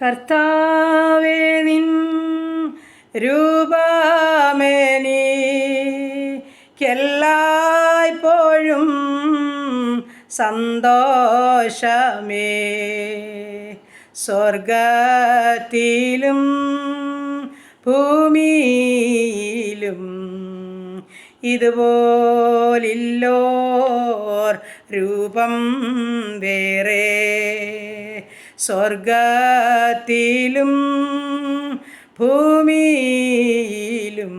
കർത്താവേ, നിൻ രൂപമെനിക്കെല്ലായ്പ്പോഴും സന്തോഷമേ. സ്വർഗത്തിലും ഭൂമിയിലും ഇതുപോലില്ലോർ രൂപം വേറെ. സ്വർഗത്തിലും ഭൂമിയിലും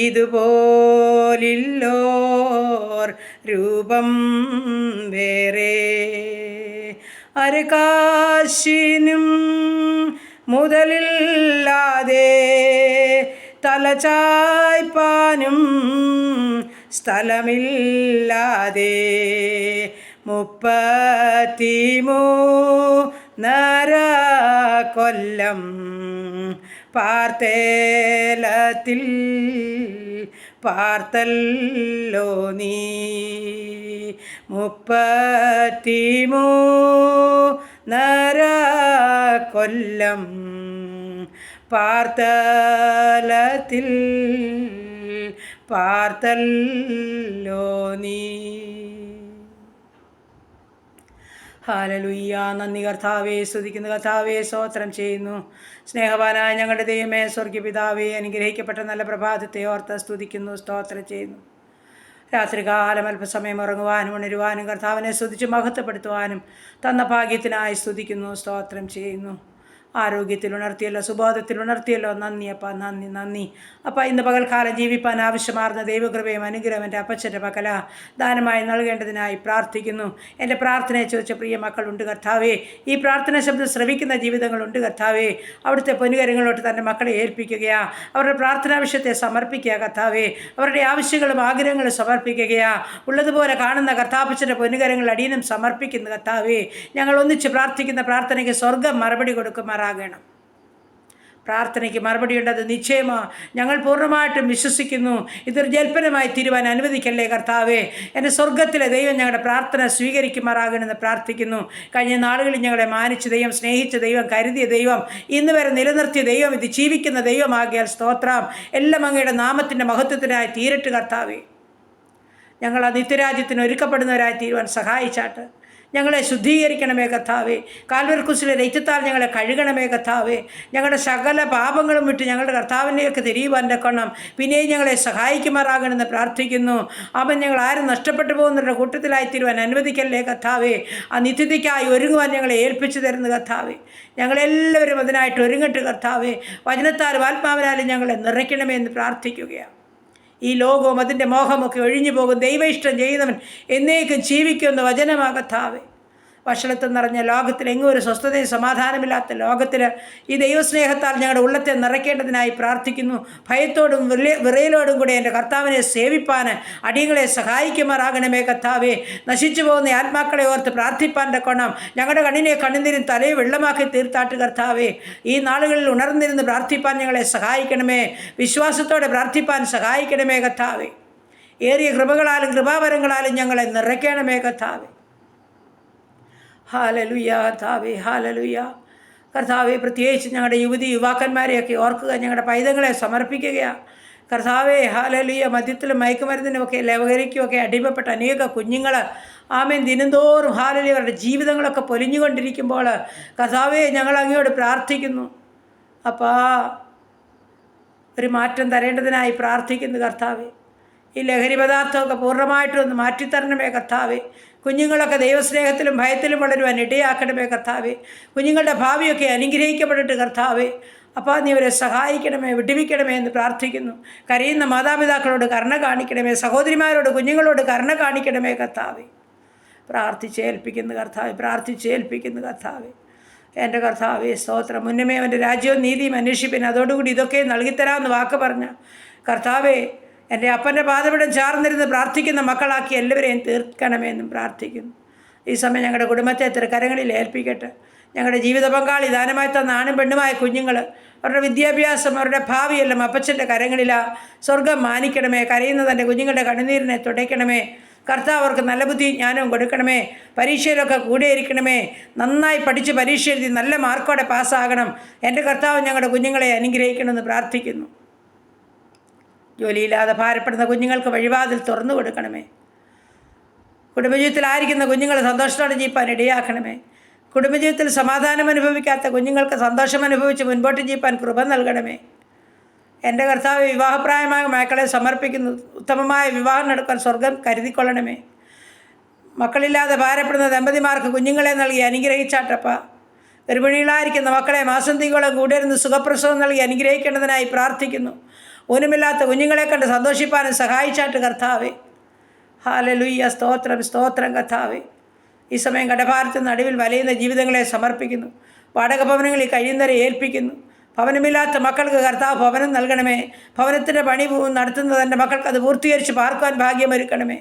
ഇതുപോലില്ലോർ രൂപം വേറെ. അരകാശിനും മുതലില്ലാതെ തലചായ്പാനും സ്ഥലമില്ലാതെ 33 കൊല്ലം പാർത്തേലത്തിൽ പാർത്തല്ലോ നീ. 33 കൊല്ലം പാർത്തലത്തിൽ പാർത്തല്ലോ നീ. ഹല്ലേലൂയ. നന്ദി കർത്താവേ, സ്തുതിക്കുന്നു കർത്താവേ, സ്തോത്രം ചെയ്യുന്നു. സ്നേഹവാനായ ഞങ്ങളുടെ ദൈവമേ, സ്വർഗ്ഗപിതാവേ, അനുഗ്രഹിക്കപ്പെട്ട നല്ല പ്രഭാതത്തെ ഓർത്ത് സ്തുതിക്കുന്നു, സ്തോത്രം ചെയ്യുന്നു. രാത്രികാലം അല്പസമയം ഉറങ്ങുവാനും ഉണരുവാനും കർത്താവിനെ സ്തുതിച്ച് മഹത്വപ്പെടുത്തുവാനും തന്ന ഭാഗ്യത്തിനായി സ്തുതിക്കുന്നു, സ്തോത്രം ചെയ്യുന്നു. ആരോഗ്യത്തിൽ ഉണർത്തിയല്ലോ, സുബോധത്തിൽ ഉണർത്തിയല്ലോ. നന്ദി അപ്പ, നന്ദി നന്ദി അപ്പം. ഇന്ന് പകൽക്കാലം ജീവിപ്പാൻ ആവശ്യമാർന്ന ദൈവകൃപയും അനുഗ്രഹം എൻ്റെ അപ്പച്ചൻ്റെ പക്കല ദാനമായി നൽകേണ്ടതിനായി പ്രാർത്ഥിക്കുന്നു. എൻ്റെ പ്രാർത്ഥനയെ ചോദിച്ച പ്രിയ മക്കളുണ്ട് കർത്താവേ. ഈ പ്രാർത്ഥന ശബ്ദം ശ്രവിക്കുന്ന ജീവിതങ്ങളുണ്ട് കർത്താവേ. അവിടുത്തെ പൊന്നുകരങ്ങളോട്ട് തൻ്റെ മക്കളെ ഏൽപ്പിക്കുകയാ. അവരുടെ പ്രാർത്ഥനാ വിഷയത്തെ സമർപ്പിക്കുക കർത്താവേ. അവരുടെ ആവശ്യങ്ങളും ആഗ്രഹങ്ങളും സമർപ്പിക്കുകയാ. ഉള്ളതുപോലെ കാണുന്ന കർത്താപ്പച്ചൻ്റെ പൊന്നുകരങ്ങൾ അടിയനും സമർപ്പിക്കുന്നു കർത്താവേ. ഞങ്ങൾ ഒന്നിച്ച് പ്രാർത്ഥിക്കുന്ന പ്രാർത്ഥനയ്ക്ക് സ്വർഗം മറുപടി കൊടുക്കുമാറാകണം. പ്രാർത്ഥനയ്ക്ക് മറുപടിയുണ്ട്, അത് നിശ്ചയമാണ്. ഞങ്ങൾ പൂർണ്ണമായിട്ടും വിശ്വസിക്കുന്നു. ഇതൊരു ജൽപ്പനമായി തീരുവാൻ അനുവദിക്കല്ലേ കർത്താവേ. എൻ്റെ സ്വർഗത്തിലെ ദൈവം ഞങ്ങളുടെ പ്രാർത്ഥന സ്വീകരിക്കുമാറാകണമെന്ന് പ്രാർത്ഥിക്കുന്നു. കഴിഞ്ഞ നാളുകളിൽ ഞങ്ങളെ മാനിച്ച ദൈവം, സ്നേഹിച്ച ദൈവം, കരുതിയ ദൈവം, ഇന്ന് വരെ നിലനിർത്തിയ ദൈവം, ഇത് ജീവിക്കുന്ന ദൈവമാകിയാൽ സ്തോത്രം. എല്ലാം അങ്ങയുടെ നാമത്തിൻ്റെ മഹത്വത്തിനായി തീരട്ട് കർത്താവേ. ഞങ്ങൾ ആ നിത്യരാജ്യത്തിന് ഒരുക്കപ്പെടുന്നവരായി തീരുവാൻ സഹായിച്ചാട്ട്. ഞങ്ങളെ ശുദ്ധീകരിക്കണമേ കർത്താവേ. കാൽവരി ക്രൂശിലെ രക്തത്താൽ ഞങ്ങളെ കഴുകണമേ കർത്താവേ. ഞങ്ങളുടെ സകല പാപങ്ങളും വിട്ട് ഞങ്ങളുടെ കർത്താവിൻ്റെയൊക്കെ തിരിയുവാൻ തക്കവണ്ണം പിന്നെയും ഞങ്ങളെ സഹായിക്കുമാറാകണമെന്ന് പ്രാർത്ഥിക്കുന്നു. അവൻ ഞങ്ങൾ ആരും നഷ്ടപ്പെട്ടു പോകുന്നവരുടെ കൂട്ടത്തിലായി തീരുവാൻ അനുവദിക്കല്ലേ കർത്താവേ. ആ നിത്യതയ്ക്കായി ഒരുങ്ങുവാൻ ഞങ്ങളെ ഏൽപ്പിച്ചു തരുന്ന കർത്താവേ. ഞങ്ങളെല്ലാവരും അതിനായിട്ട് ഒരുങ്ങട്ട് കർത്താവേ. വചനത്താലും ആത്മാവിനാലും ഞങ്ങളെ നിറയ്ക്കണമേ എന്ന് പ്രാർത്ഥിക്കുകയാണ്. ഈ ലോകവും അതിൻ്റെ മോഹമൊക്കെ ഒഴിഞ്ഞു പോകും. ദൈവ ഇഷ്ടം ചെയ്യുന്നവൻ എന്നേക്കും ജീവിക്കുമെന്ന് വചനമാകത്താവേ. വഷളത്വം നിറഞ്ഞ ലോകത്തിൽ എങ്ങും ഒരു സ്വസ്ഥതയും സമാധാനമില്ലാത്ത ലോകത്തിൽ ഈ ദൈവസ്നേഹത്താൽ ഞങ്ങളുടെ ഉള്ളത്തെ നിറയ്ക്കേണ്ടതിനായി പ്രാർത്ഥിക്കുന്നു. ഭയത്തോടും വിറയലോടും കൂടെ എൻ്റെ കർത്താവിനെ സേവിപ്പാൻ അടിയങ്ങളെ സഹായിക്കുമാറാകണമേ കർത്താവേ. നശിച്ചു പോകുന്ന ആത്മാക്കളെ ഓർത്ത് പ്രാർത്ഥിപ്പാൻ തക്കോണം ഞങ്ങളുടെ കണ്ണിനെ കണ്ണുനീരും തലയെ വെള്ളമാക്കി തീർത്താട്ട് കർത്താവേ. ഈ നാളുകളിൽ ഉണർന്നിരുന്ന് പ്രാർത്ഥിപ്പാൻ ഞങ്ങളെ സഹായിക്കണമേ. വിശ്വാസത്തോടെ പ്രാർത്ഥിപ്പാൻ സഹായിക്കണമേ കർത്താവേ. ഏറിയ കൃപകളാലും കൃപാവരങ്ങളാലും ഞങ്ങളെ നിറയ്ക്കണമേ കർത്താവേ. ഹല്ലേലൂയ കർത്താവേ, ഹല്ലേലൂയ കർത്താവേ. പ്രത്യേകിച്ച് ഞങ്ങളുടെ യുവാക്കന്മാരെയൊക്കെ ഓർക്കുക, ഞങ്ങളുടെ പൈതങ്ങളെ സമർപ്പിക്കുകയാണ് കർത്താവേ. ഹല്ലേലൂയ. മദ്യത്തിലും മയക്കുമരുന്നിനുമൊക്കെ ലഹരിക്കുമൊക്കെ അടിമപ്പെട്ട അനേക കുഞ്ഞുങ്ങൾ ആമേൻ ദിനംതോറും ഹല്ലേലൂയ അവരുടെ ജീവിതങ്ങളൊക്കെ പൊലിഞ്ഞുകൊണ്ടിരിക്കുമ്പോൾ കർത്താവേ ഞങ്ങൾ അങ്ങയോട് പ്രാർത്ഥിക്കുന്നു അപ്പാ. ഒരു മാറ്റം തരേണ്ടതിനായി പ്രാർത്ഥിക്കുന്നു കർത്താവേ. ഈ ലഹരി പദാർത്ഥമൊക്കെ പൂർണ്ണമായിട്ടും ഒന്ന് മാറ്റിത്തരണമേ കർത്താവേ. കുഞ്ഞുങ്ങളൊക്കെ ദൈവസ്നേഹത്തിലും ഭയത്തിലും വളരുവാൻ ഇടയാക്കണമേ കർത്താവേ. കുഞ്ഞുങ്ങളുടെ ഭാവിയൊക്കെ അനുഗ്രഹിക്കപ്പെട്ടിട്ട് കർത്താവേ അപ്പോൾ നീ അവരെ സഹായിക്കണമേ, വിടുവിക്കണമേ എന്ന് പ്രാർത്ഥിക്കുന്നു. കരയുന്ന മാതാപിതാക്കളോട് കരുണ കാണിക്കണമേ. സഹോദരിമാരോട് കുഞ്ഞുങ്ങളോട് കരുണ കാണിക്കണമേ കർത്താവേ. പ്രാർത്ഥിച്ചേൽപ്പിക്കുന്നു കർത്താവേ, പ്രാർത്ഥിച്ചേൽപ്പിക്കുന്നു കർത്താവേ. എൻ്റെ കർത്താവേ സ്തോത്രം. മുന്നമേ അവൻ്റെ രാജ്യവും നീതിയും അന്വേഷിപ്പിൻ, അതോടുകൂടി ഇതൊക്കെ നൽകിത്തരാമെന്ന് വാക്ക് പറഞ്ഞ കർത്താവേ. എൻ്റെ അപ്പൻ്റെ പാദപീഠം ചാർന്നിരുന്ന് പ്രാർത്ഥിക്കുന്ന മക്കളാക്കി എല്ലാവരെയും തീർക്കണമേ എന്നും പ്രാർത്ഥിക്കുന്നു. ഈ സമയം ഞങ്ങളുടെ കുടുംബത്തെ തൃക്കരങ്ങളിൽ ഏൽപ്പിക്കട്ടെ. ഞങ്ങളുടെ ജീവിത പങ്കാളി ദാനമായി തന്ന ആണും പെണ്ണുമായ കുഞ്ഞുങ്ങൾ, അവരുടെ വിദ്യാഭ്യാസം, അവരുടെ ഭാവിയെല്ലാം അപ്പച്ചൻ്റെ കരങ്ങളിലാണ്. സ്വർഗം മാനിക്കണമേ. കരയുന്ന തൻ്റെ കുഞ്ഞുങ്ങളുടെ കണ്ണുനീരിനെ തുടയ്ക്കണമേ കർത്താവ് അവർക്ക് നല്ല ബുദ്ധിയും ജ്ഞാനവും കൊടുക്കണമേ. പരീക്ഷയിലൊക്കെ കൂടെയിരിക്കണമേ. നന്നായി പഠിച്ച് പരീക്ഷ എഴുതി നല്ല മാർക്കോടെ പാസ്സാകണം. എൻ്റെ കർത്താവ് ഞങ്ങളുടെ കുഞ്ഞുങ്ങളെ അനുഗ്രഹിക്കണമെന്ന് പ്രാർത്ഥിക്കുന്നു. ജോലിയില്ലാതെ ഭാരപ്പെടുന്ന കുഞ്ഞുങ്ങൾക്ക് വഴിവാതിൽ തുറന്നു കൊടുക്കണമേ. കുടുംബജീവിതത്തിലായിരിക്കുന്ന കുഞ്ഞുങ്ങൾ സന്തോഷത്തോടെ ജീവിപ്പാൻ ഇടയാക്കണമേ. കുടുംബജീവിതത്തിൽ സമാധാനം അനുഭവിക്കാത്ത കുഞ്ഞുങ്ങൾക്ക് സന്തോഷം അനുഭവിച്ച് മുൻപോട്ട് ജീവിപ്പാൻ കൃപ നൽകണമേ. എൻ്റെ കർത്താവ് വിവാഹപ്രായമായ മക്കളെ സമർപ്പിക്കുന്നു. ഉത്തമമായ വിവാഹം നടക്കാൻ സ്വർഗം കരുതിക്കൊള്ളണമേ. മക്കളില്ലാതെ ഭാരപ്പെടുന്ന ദമ്പതിമാർക്ക് കുഞ്ഞുങ്ങളെ നൽകി അനുഗ്രഹിച്ചാട്ടപ്പ. ഗർഭിണികളായിരിക്കുന്ന മക്കളെ മാസന്തികളെ കൂടിയിരുന്ന് സുഖപ്രസവം നൽകി അനുഗ്രഹിക്കേണ്ടതിനായി പ്രാർത്ഥിക്കുന്നു. ഊനമില്ലാത്ത കുഞ്ഞുങ്ങളെ കണ്ട് സന്തോഷിപ്പാനും സഹായിച്ചാട്ട് കർത്താവേ. ഹല്ലേലൂയ. സ്തോത്രം സ്തോത്രം കർത്താവേ. ഈ സമയം കടഭാരത്തിന് നടുവിൽ വലയുന്ന ജീവിതങ്ങളെ സമർപ്പിക്കുന്നു. വാടക ഭവനങ്ങളിൽ കഴിയുന്നവരെ ഏൽപ്പിക്കുന്നു. ഭവനമില്ലാത്ത മക്കൾക്ക് കർത്താവ് ഭവനം നൽകണമേ. ഭവനത്തിൻ്റെ പണി നടത്തുന്നത് എൻ്റെ മക്കൾക്ക് അത് പൂർത്തീകരിച്ച് പാർക്കുവാൻ ഭാഗ്യമൊരുക്കണമേ.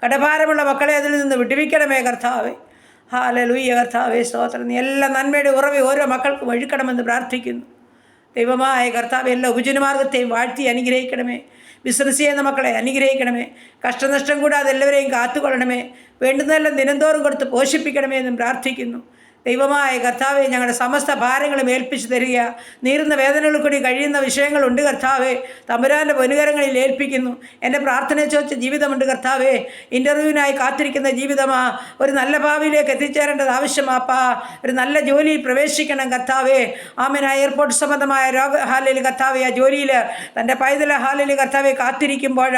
കടഭാരമുള്ള മക്കളെ അതിൽ നിന്ന് വിടുവിക്കണമേ കർത്താവേ. ഹല്ലേലൂയ കർത്താവേ. സ്തോത്രം. നീ എല്ലാ നന്മയുടെ ഉറവി ഓരോ മക്കൾക്കും ഒഴുക്കണമെന്ന് പ്രാർത്ഥിക്കുന്നു. ദൈവമായ കർത്താവ് എല്ലാ ഉപജനമാർഗത്തെയും വാഴ്ത്തി അനുഗ്രഹിക്കണമേ. ബിസിനസ് ചെയ്യുന്ന മക്കളെ അനുഗ്രഹിക്കണമേ. കഷ്ടനഷ്ടം കൂടാതെ എല്ലാവരെയും കാത്തുകൊള്ളണമേ. വേണ്ടുന്നതെല്ലാം ദിനംതോറും കൊടുത്ത് പോഷിപ്പിക്കണമേ എന്നും പ്രാർത്ഥിക്കുന്നു. ദൈവമായ കർത്താവെ, ഞങ്ങളുടെ സമസ്ത ഭാരങ്ങളും ഏൽപ്പിച്ചു തരിക. നീറുന്ന വേദനകളിൽ കൂടി കഴിയുന്ന വിഷയങ്ങളുണ്ട് കർത്താവെ. തമ്പുരാൻ്റെ പൊന്നുകരങ്ങളിൽ ഏൽപ്പിക്കുന്നു. എൻ്റെ പ്രാർത്ഥനയെ ചോദിച്ച ജീവിതമുണ്ട് കർത്താവെ. ഇൻ്റർവ്യൂവിനായി കാത്തിരിക്കുന്ന ജീവിതമാ. ഒരു നല്ല ഭാവിയിലേക്ക് എത്തിച്ചേരേണ്ടത് ആവശ്യമാപ്പാ. ഒരു നല്ല ജോലിയിൽ പ്രവേശിക്കണം കർത്താവെ. ആമേൻ. എയർപോർട്ട് സംബന്ധമായ ഹാലിൽ കർത്താവെ, ആ ജോലിയിൽ തൻ്റെ പൈതല ഹാലിൽ കർത്താവെ കാത്തിരിക്കുമ്പോൾ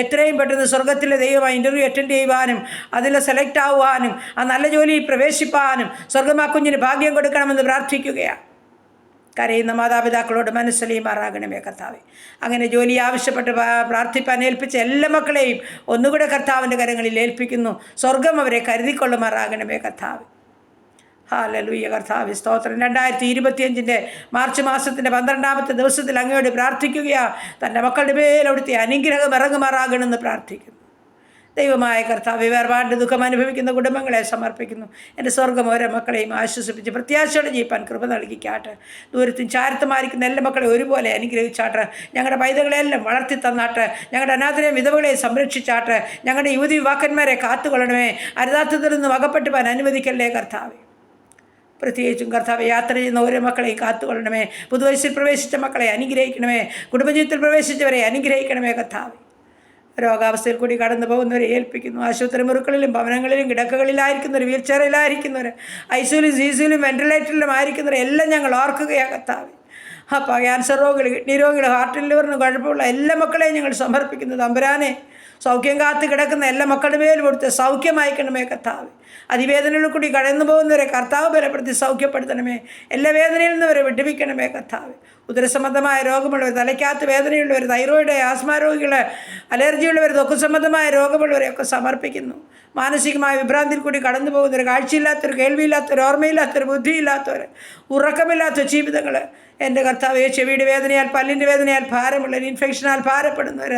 എത്രയും പെട്ടെന്ന് സ്വർഗത്തിലെ ദൈവമായി ഇൻ്റർവ്യൂ അറ്റൻഡ് ചെയ്യുവാനും അതിൽ സെലക്ട് ആവുവാനും ആ നല്ല ജോലിയിൽ പ്രവേശിപ്പാനും സ്വർഗം ആ കുഞ്ഞിന് ഭാഗ്യം കൊടുക്കണമെന്ന് പ്രാർത്ഥിക്കുകയാണ്. കരയുന്ന മാതാപിതാക്കളോട് മനസ്സലിയുമാറാകണമേ കർത്താവെ. അങ്ങനെ ജോലി ആവശ്യപ്പെട്ട് പ്രാർത്ഥിപ്പാൻ ഏൽപ്പിച്ച എല്ലാ മക്കളെയും ഒന്നുകൂടെ കർത്താവിൻ്റെ കരങ്ങളിൽ ഏൽപ്പിക്കുന്നു. സ്വർഗം അവരെ കരുതിക്കൊള്ളുമാറാകണമേ കർത്താവ്. ഹല്ലേലൂയ കർത്താവേ. സ്തോത്രം. 2025 മാർച്ച് മാസത്തിൻ്റെ 12ാമത്തെ ദിവസത്തിൽ അങ്ങയോട് പ്രാർത്ഥിക്കുകയാണ്. തൻ്റെ മക്കളുടെ മേൽ അവിടുത്തെ അനുഗ്രഹം ഇറങ്ങുമാറാകണമെന്ന് പ്രാർത്ഥിക്കുന്നു. ദൈവമായ കർത്താവ്, വേർപാട് ദുഃഖം അനുഭവിക്കുന്ന കുടുംബങ്ങളെ സമർപ്പിക്കുന്നു. എൻ്റെ സ്വർഗം ഓരോ മക്കളെയും ആശ്വസിപ്പിച്ച് പ്രത്യാശയോടെ ജീവിപ്പാൻ കൃപ നൽകിക്കാട്ടെ. ദൂരത്തും ചാരത്തുമായിരിക്കുന്ന എല്ലാ മക്കളെ ഒരുപോലെ അനുഗ്രഹിച്ചാട്ടെ. ഞങ്ങളുടെ പൈതകളെല്ലാം വളർത്തി തന്നാട്ടെ. ഞങ്ങളുടെ അനാഥരെയും വിധവകളെയും സംരക്ഷിച്ചാട്ടെ. ഞങ്ങളുടെ യുവതി യുവാക്കന്മാരെ കാത്തുകൊള്ളണമേ. അരുതാത്തതിൽ നിന്ന് വകപ്പെട്ടുവാൻ അനുവദിക്കല്ലേ കർത്താവേ. പ്രത്യേകിച്ചും കർത്താവ് യാത്ര ചെയ്യുന്ന ഓരോ മക്കളെയും കാത്തുകൊള്ളണമേ. പുതുവയസ്സിൽ പ്രവേശിച്ച മക്കളെ അനുഗ്രഹിക്കണമേ. കുടുംബജീവിതത്തിൽ പ്രവേശിച്ചവരെ അനുഗ്രഹിക്കണമേ കർത്താവ്. രോഗാവസ്ഥയിൽ കൂടി കടന്നു പോകുന്നവരെ ഏൽപ്പിക്കുന്നു. ആശുപത്രി മുറികളിലും ഭവനങ്ങളിലും കിടക്കകളിലായിരിക്കുന്നവർ, വീൽ ചെയറിലായിരിക്കുന്നവർ, ഐസിയുലും സിസിയിലും വെന്റിലേറ്ററിലും ആയിരിക്കുന്നവരെ എല്ലാം ഞങ്ങൾ ഓർക്കുകയാണ് കർത്താവ്. അപ്പോൾ ക്യാൻസർ രോഗികൾ, കിഡ്നി രോഗികൾ, ഹാർട്ട് ലിവറിന് കുഴപ്പമുള്ള എല്ലാ മക്കളെയും ഞങ്ങൾ സമർപ്പിക്കുന്നു. തമ്പുരാനെ, സൗഖ്യം കാത്ത് കിടക്കുന്ന എല്ലാ മക്കളുടെ മേലും കൊടുത്ത് സൗഖ്യമായിക്കണമേ കർത്താവ്. അതിവേദനകളിൽ കൂടി കടന്നു പോകുന്നവരെ കർത്താവ് ബലപ്പെടുത്തി സൗഖ്യപ്പെടുത്തണമേ. എല്ലാ വേദനയിൽ നിന്നവരെ വിടുവിക്കണമേ കർത്താവ്. ഉദരസംബന്ധമായ രോഗമുള്ളവർ, തലയ്ക്കകത്ത് വേദനയുള്ളവർ, തൈറോയിഡ്, ആസ്മ രോഗികൾ, അലർജിയുള്ളവർ, ത്വക്ക് സംബന്ധമായ രോഗമുള്ളവരെയൊക്കെ സമർപ്പിക്കുന്നു. മാനസികമായ വിഭ്രാന്തിയിൽ കൂടി കടന്നു പോകുന്നവർ, കാഴ്ചയില്ലാത്തവർ, കേൾവിയില്ലാത്തവർ, ഓർമ്മയില്ലാത്തവർ, ബുദ്ധിയില്ലാത്തവർ, ഉറക്കമില്ലാത്ത ജീവിതങ്ങൾ, എൻ്റെ കർത്താവ്, ചെവിയുടെ വേദനയാൽ, പല്ലിൻ്റെ വേദനയാൽ ഭാരമുള്ളവർ, ഇൻഫെക്ഷനാൽ ഭാരപ്പെടുന്നവർ,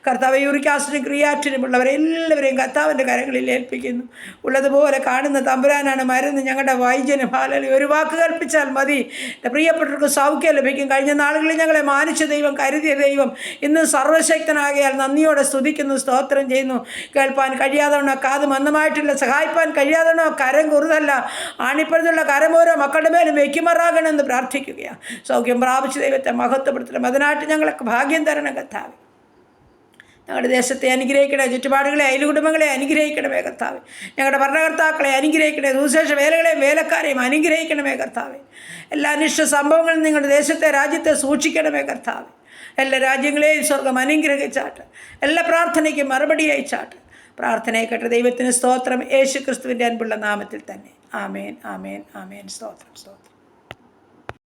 കർത്താവ്, യൂറിക് ആസിഡും ക്രിയാറ്റിനും ഉള്ളവർ എല്ലാവരെയും കർത്താവിൻ്റെ കരങ്ങളിൽ ഏൽപ്പിക്കുന്നു. ഉള്ളതുപോലെ കാണുന്ന തമ്പുരാനാണ് മരുന്ന്, ഞങ്ങളുടെ വൈദ്യനും. ഹല്ലേലൂയ. ഒരു വാക്ക് കൽപ്പിച്ചാൽ മതി, എൻ്റെ പ്രിയപ്പെട്ടവർക്ക് സൗഖ്യം ലഭിക്കും. കഴിഞ്ഞ നാളുകളിൽ ഞങ്ങളെ മാനിച്ച ദൈവം, കരുതിയ ദൈവം ഇന്ന് സർവ്വശക്തനാകിയാൽ നന്ദിയോടെ സ്തുതിക്കുന്നു, സ്തോത്രം ചെയ്യുന്നു. കേൾപ്പാൻ കഴിയാതവണോ കാത് മന്ദമായിട്ടില്ല, സഹായിപ്പാൻ കഴിയാതവണോ കരം കുറുതല്ല, ആണിപ്പഴുതുള്ള കരം ഓരോ മക്കളുടെ മേലും വയ്ക്കുമാറാകണമെന്ന് പ്രാർത്ഥിക്കുകയാണ്. സൗഖ്യം പ്രാപിച്ച ദൈവത്തെ മഹത്വപ്പെടുത്തണം. അതിനായിട്ട് ഞങ്ങൾക്ക് ഭാഗ്യം തരണം കർത്താവ്. ഞങ്ങളുടെ ദേശത്തെ അനുഗ്രഹിക്കണേ. ചുറ്റുപാടുകളെ, അയൽകുടുംബങ്ങളെ അനുഗ്രഹിക്കണമേ കർത്താവ്. ഞങ്ങളുടെ ഭരണകർത്താക്കളെ അനുഗ്രഹിക്കണേ. സുവിശേഷ വേലകളെയും വേലക്കാരെയും അനുഗ്രഹിക്കണമേ കർത്താവ്. എല്ലാ അനിഷ്ട സംഭവങ്ങളും നിങ്ങളുടെ ദേശത്തെ, രാജ്യത്തെ സൂക്ഷിക്കണമേ കർത്താവ്. എല്ലാ രാജ്യങ്ങളെയും സ്വർഗം അനുഗ്രഹിച്ചാട്ട്. എല്ലാ പ്രാർത്ഥനയ്ക്കും മറുപടി അയച്ചാട്ട്. പ്രാർത്ഥനയെ കേട്ട ദൈവത്തിന് സ്തോത്രം. യേശു ക്രിസ്തുവിൻ്റെ അൻപുള്ള നാമത്തിൽ തന്നെ. ആമേൻ, ആമേൻ, ആമേൻ. സ്തോത്രം, സ്തോത്രം.